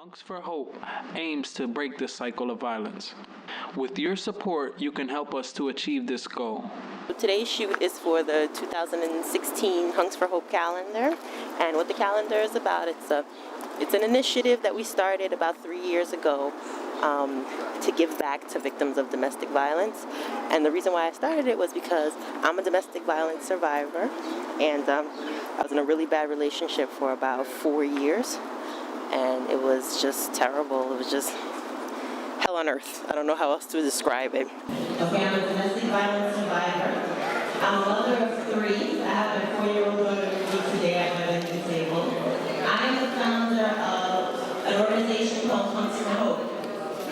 Hunks For Hope aims to break the cycle of violence. With your support, you can help us to achieve this goal. Today's shoot is for the 2016 Hunks For Hope calendar, and what the calendar is about, it's an initiative that we started about 3 years ago to give back to victims of domestic violence. And the reason why I started it was because I'm a domestic violence survivor, and I was in a really bad relationship for about 4 years, and it was just terrible. It was just hell on earth. I don't know how else to describe it. Okay, I'm a domestic violence survivor. I'm a mother of 3. I have a 4-year-old daughter with me today at my dining table. I'm the founder of an organization called Hunks For Hope.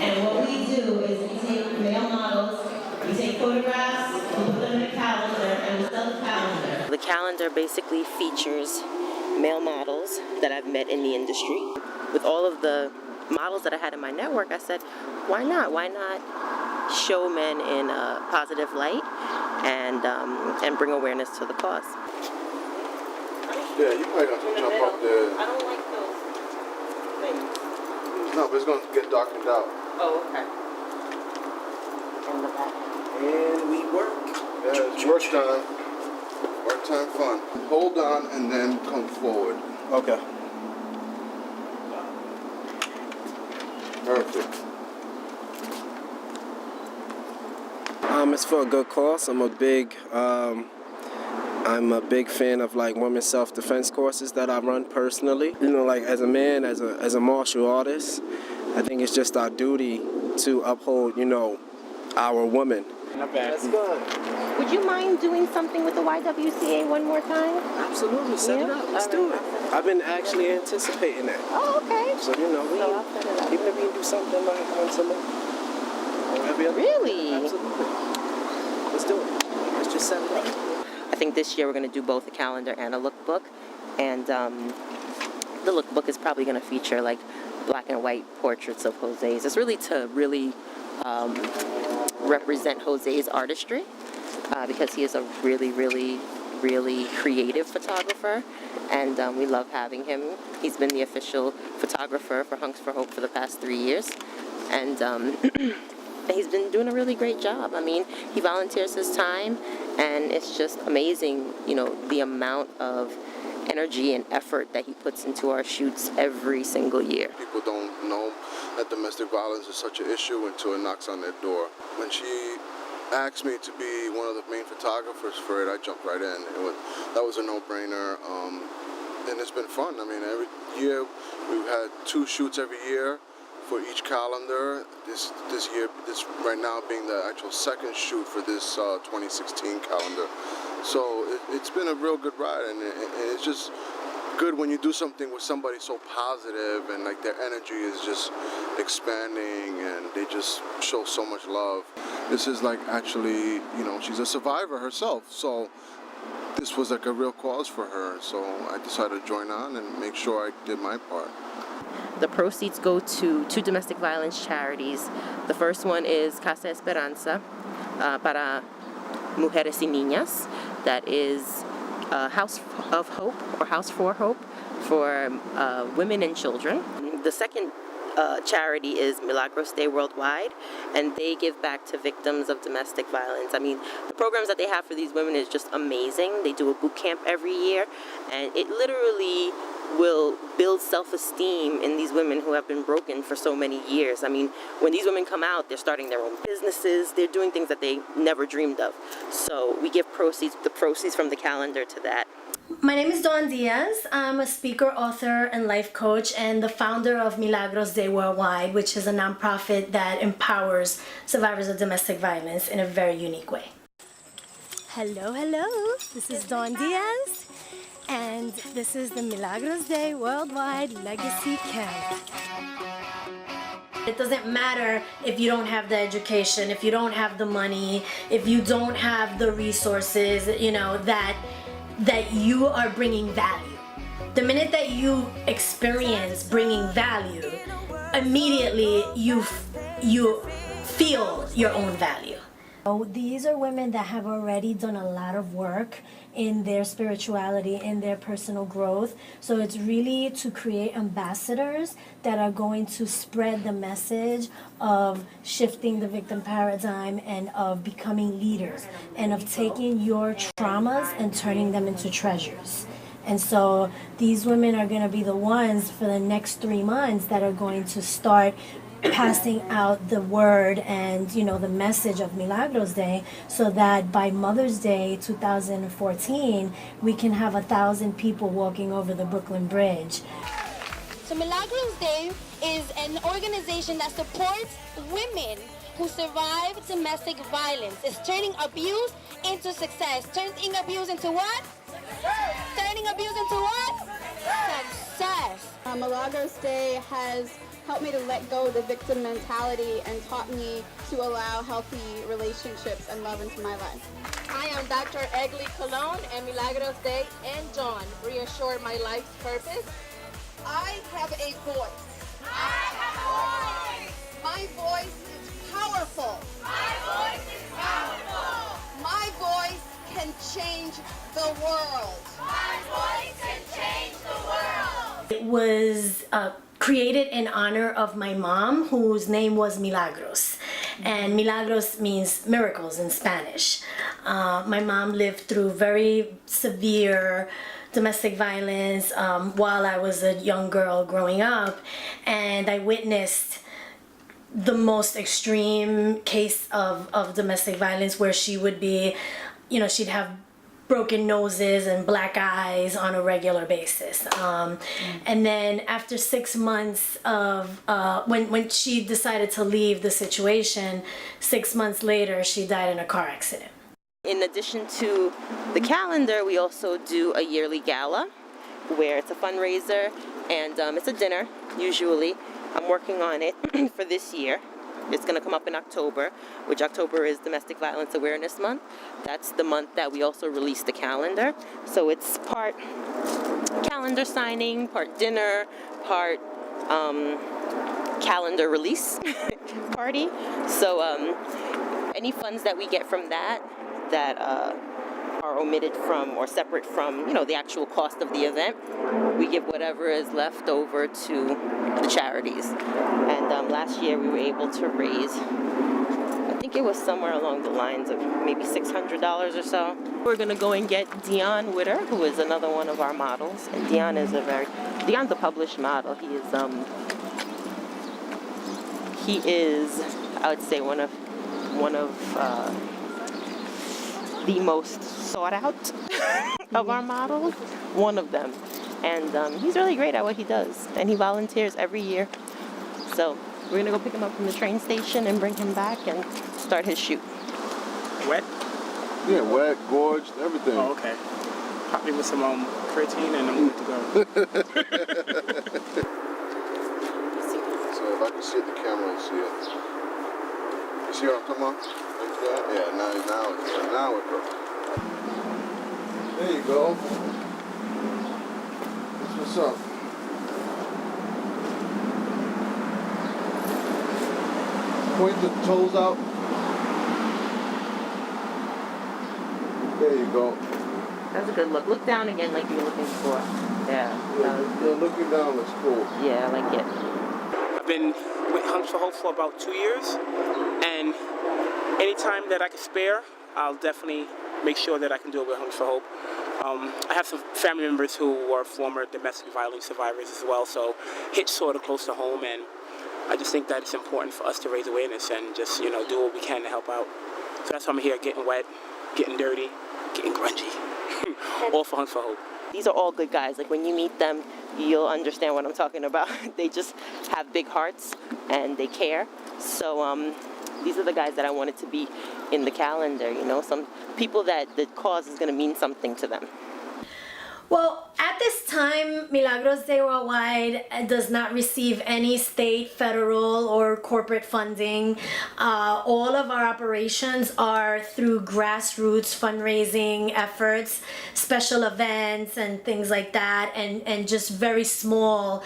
And what we do is we take male models, we take photographs, we put them in a calendar, and we sell the calendar. The calendar basically features male models that I've met in the industry. With all of the models that I had in my network, I said, why not? Why not show men in a positive light and bring awareness to the cause? Yeah, you probably have to jump up there. I don't like those things. No, but it's going to get darkened out. Oh, okay. In the back. And we work. Yeah, it's work time. Work time fun. Hold on and then come forward. Okay. Perfect. It's for a good cause. I'm a big fan of like women's self-defense courses that I run personally. You know, like as a man, as a martial artist, I think it's just our duty to uphold, you know, our women. That's good. Would you mind doing something with the YWCA one more time? Absolutely, set it up. Let's do it. I've been actually anticipating that. Oh, okay. So you know, I'll set it up. even if we can do something like once a month. Really? Absolutely. Let's do it. Let's just set it up. I think this year we're going to do both a calendar and a lookbook, and the lookbook is probably going to feature like black and white portraits of Jose's. It's really to represent Jose's artistry, because he is a really creative photographer, and we love having him. He's been the official photographer for Hunks For Hope for the past 3 years, and he's been doing a really great job. I mean, he volunteers his time, and it's just amazing, you know, the amount of energy and effort that he puts into our shoots every single year. People don't know that domestic violence is such an issue until it knocks on their door. When she asked me to be one of the main photographers for it, I jumped right in. That was a no-brainer, and it's been fun. I mean, every year we've had 2 shoots every year for each calendar. This year, this right now being the actual second shoot for this 2016 calendar. So it's been a real good ride, and it's just good when you do something with somebody so positive and like their energy is just expanding and they just show so much love. This is like actually, you know, she's a survivor herself, so this was like a real cause for her. So I decided to join on and make sure I did my part. The proceeds go to 2 domestic violence charities. The first one is Casa Esperanza para Mujeres y Ninos. That is House of Hope, or House For Hope, for women and children. The second charity is Milagros Day Worldwide, and they give back to victims of domestic violence. I mean, the programs that they have for these women is just amazing. They do a boot camp every year, and it literally will build self-esteem in these women who have been broken for so many years. I mean, when these women come out, they're starting their own businesses, they're doing things that they never dreamed of. So we give the proceeds from the calendar to that. My name is Dawn Diaz. I'm a speaker, author, and life coach, and the founder of Milagros Day Worldwide, which is a nonprofit that empowers survivors of domestic violence in a very unique way. Hello. This is Dawn Diaz, and this is the Milagros Day Worldwide Legacy Camp. It doesn't matter if you don't have the education, if you don't have the money, if you don't have the resources, you know, that you are bringing value. The minute that you experience bringing value, immediately you feel your own value. These are women that have already done a lot of work in their spirituality, in their personal growth. So it's really to create ambassadors that are going to spread the message of shifting the victim paradigm and of becoming leaders and of taking your traumas and turning them into treasures. And so these women are going to be the ones for the next 3 months that are going to start passing out the word and, you know, the message of Milagros Day, so that by Mother's Day 2014 we can have 1,000 people walking over the Brooklyn Bridge. So Milagros Day is an organization that supports women who survive domestic violence. It's turning abuse into success. Turning abuse into what? Turning abuse into what? Success. Milagros Day has helped me to let go of the victim mentality and taught me to allow healthy relationships and love into my life. I am Dr. Egli Colon, and Milagros Day and Dawn reassure my life's purpose. I have a voice. I have a voice. My voice is powerful. My voice is powerful. My voice can change the world. My voice can change the world. It was created in honor of my mom, whose name was Milagros. And Milagros means miracles in Spanish. My mom lived through very severe domestic violence while I was a young girl growing up, and I witnessed the most extreme case of domestic violence, where she would be, you know, she'd have broken noses and black eyes on a regular basis. And then after 6 months of, when she decided to leave the situation, 6 months later, she died in a car accident. In addition to the calendar, we also do a yearly gala where it's a fundraiser and it's a dinner, usually. I'm working on it for this year. It's going to come up in October, which October is Domestic Violence Awareness Month. That's the month that we also release the calendar. So it's part calendar signing, part dinner, part calendar release party. So any funds that we get from that are omitted from or separate from, you know, the actual cost of the event, we give whatever is left over to the charities. And last year we were able to raise, I think it was somewhere along the lines of maybe $600 or so. We're gonna go and get Dion Witter, who is another one of our models. And Dion's a published model. He is, I would say, one of the most sought out of our models, one of them. And he's really great at what he does, and he volunteers every year. So we're gonna go pick him up from the train station and bring him back and start his shoot. Wet? Yeah, wet, gorged, everything. Oh, okay. Pop me with some creatine and I'm good to go. So if I can see it, the camera will see it. You see what I'm talking about? Yeah, now we're perfect. There you go. That's what's up. Point the toes out. There you go. That's a good look. Look down again like you were looking for. Yeah. Looking down looks cool. Yeah, I like it. I've been with Hunks For Hope for about 2 years, and anytime that I can spare, I'll definitely make sure that I can do it with Hunks For Hope. I have some family members who are former domestic violence survivors as well, so it's sort of close to home, and I just think that it's important for us to raise awareness and just, you know, do what we can to help out. So that's why I'm here, getting wet, getting dirty, getting grungy, all for Hunks For Hope. These are all good guys. Like, when you meet them, you'll understand what I'm talking about. They just have big hearts and they care. So these are the guys that I wanted to be in the calendar, you know, some people that the cause is going to mean something to them. Well, at this time, Milagros Day Worldwide does not receive any state, federal, or corporate funding. All of our operations are through grassroots fundraising efforts, special events, and things like that, and just very small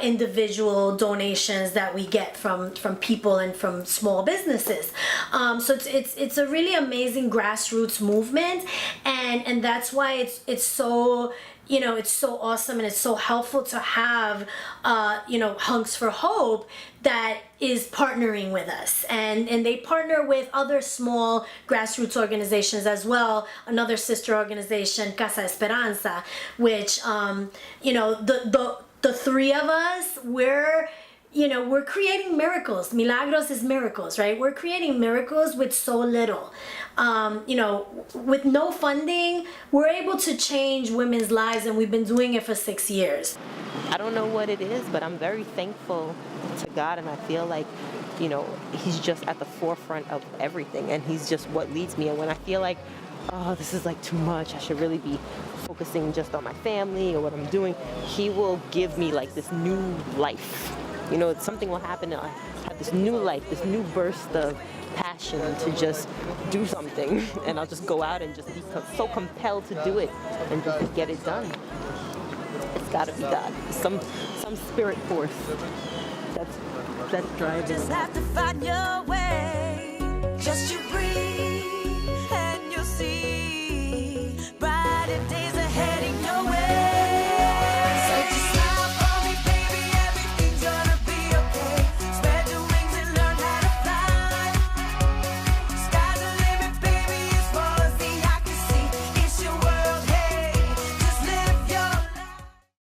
individual donations that we get from people and from small businesses. So it's a really amazing grassroots movement, and that's why it's so, it's so awesome and it's so helpful to have, Hunks For Hope that is partnering with us. And they partner with other small grassroots organizations as well. Another sister organization, Casa, Esperanza, which, the three of us, we're creating miracles. Milagros is miracles, right? We're creating miracles with so little. With no funding, we're able to change women's lives, and we've been doing it for 6 years. I don't know what it is, but I'm very thankful to God, and I feel like, He's just at the forefront of everything, and He's just what leads me. And when I feel like, oh, this is like too much, I should really be focusing just on my family or what I'm doing, He will give me like this new life. Something will happen, and I have this new life, this new burst of passion to just do something, and I'll just go out and just be so compelled to do it and just get it done. It's got to be God, some spirit force that's driving. Just have to find your way.